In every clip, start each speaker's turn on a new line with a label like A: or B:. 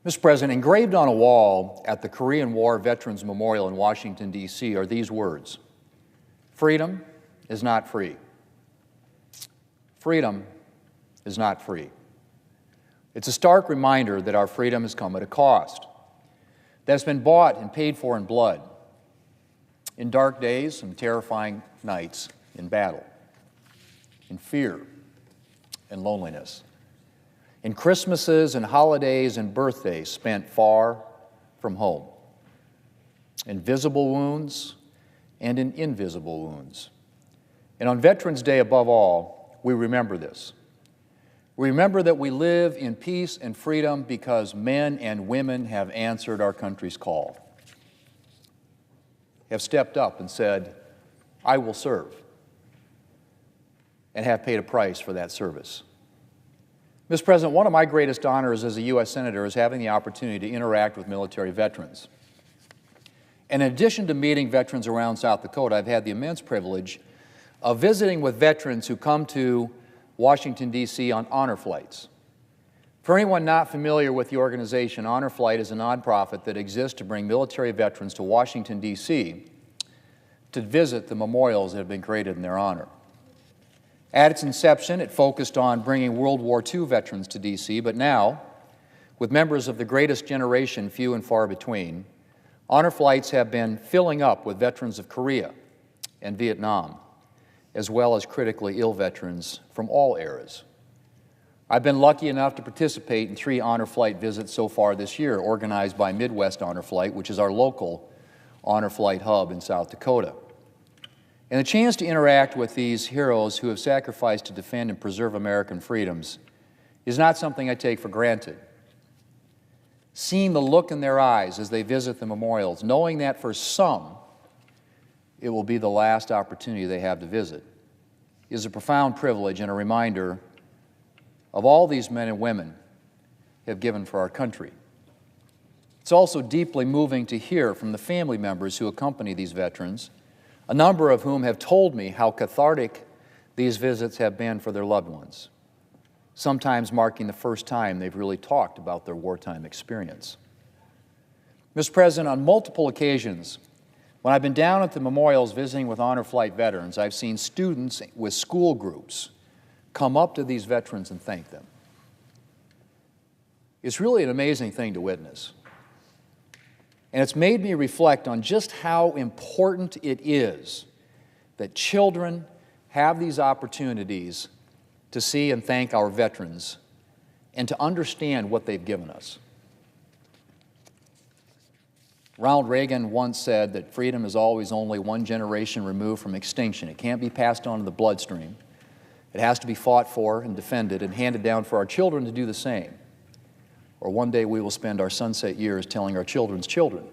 A: Mr. President, engraved on a wall at the Korean War Veterans Memorial in Washington, D.C. are these words: "Freedom is not free. Freedom is not free." It's a stark reminder that our freedom has come at a cost, that it's been bought and paid for in blood, in dark days and terrifying nights, in battle, in fear and loneliness, in Christmases and holidays and birthdays spent far from home, in visible wounds and in invisible wounds. And on Veterans Day, above all, we remember this. We remember that we live in peace and freedom because men and women have answered our country's call, have stepped up and said, "I will serve," and have paid a price for that service. Mr. President, one of my greatest honors as a U.S. Senator is having the opportunity to interact with military veterans. And in addition to meeting veterans around South Dakota, I've had the immense privilege of visiting with veterans who come to Washington, D.C. on honor flights. For anyone not familiar with the organization, Honor Flight is a nonprofit that exists to bring military veterans to Washington, D.C. to visit the memorials that have been created in their honor. At its inception, it focused on bringing World War II veterans to D.C., but now, with members of the greatest generation few and far between, honor flights have been filling up with veterans of Korea and Vietnam, as well as critically ill veterans from all eras. I've been lucky enough to participate in 3 honor flight visits so far this year, organized by Midwest Honor Flight, which is our local honor flight hub in South Dakota. And the chance to interact with these heroes who have sacrificed to defend and preserve American freedoms is not something I take for granted. Seeing the look in their eyes as they visit the memorials, knowing that for some, it will be the last opportunity they have to visit, is a profound privilege and a reminder of all these men and women have given for our country. It's also deeply moving to hear from the family members who accompany these veterans, a number of whom have told me how cathartic these visits have been for their loved ones, sometimes marking the first time they've really talked about their wartime experience. Mr. President, on multiple occasions, when I've been down at the memorials visiting with honor flight veterans, I've seen students with school groups come up to these veterans and thank them. It's really an amazing thing to witness. And it's made me reflect on just how important it is that children have these opportunities to see and thank our veterans and to understand what they've given us. Ronald Reagan once said that freedom is always only one generation removed from extinction. It can't be passed on to the bloodstream. It has to be fought for and defended and handed down for our children to do the same. Or one day we will spend our sunset years telling our children's children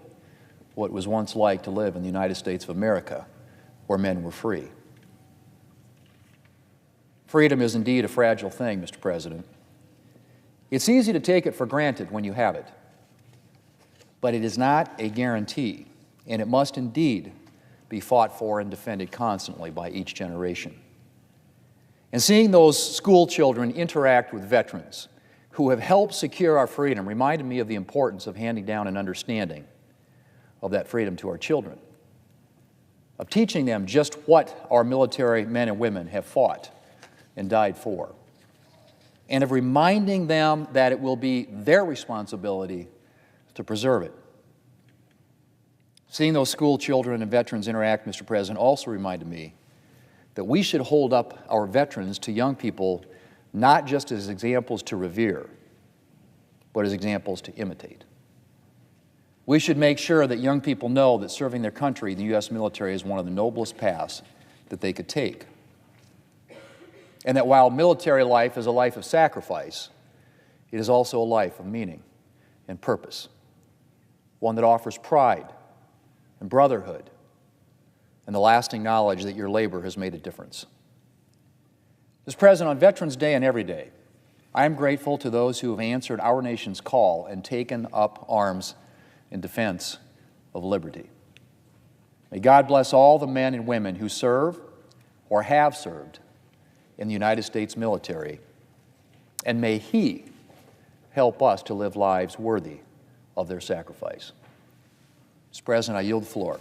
A: what it was once like to live in the United States of America, where men were free. Freedom is indeed a fragile thing, Mr. President. It's easy to take it for granted when you have it, but it is not a guarantee, and it must indeed be fought for and defended constantly by each generation. And seeing those school children interact with veterans who have helped secure our freedom reminded me of the importance of handing down an understanding of that freedom to our children, of teaching them just what our military men and women have fought and died for, and of reminding them that it will be their responsibility to preserve it. Seeing those school children and veterans interact, Mr. President, also reminded me that we should hold up our veterans to young people not just as examples to revere, but as examples to imitate. We should make sure that young people know that serving their country in the U.S. military is one of the noblest paths that they could take. And that while military life is a life of sacrifice, it is also a life of meaning and purpose, one that offers pride and brotherhood and the lasting knowledge that your labor has made a difference. Mr. President, on Veterans Day and every day, I am grateful to those who have answered our nation's call and taken up arms in defense of liberty. May God bless all the men and women who serve or have served in the United States military, and may He help us to live lives worthy of their sacrifice. Mr. President, I yield the floor.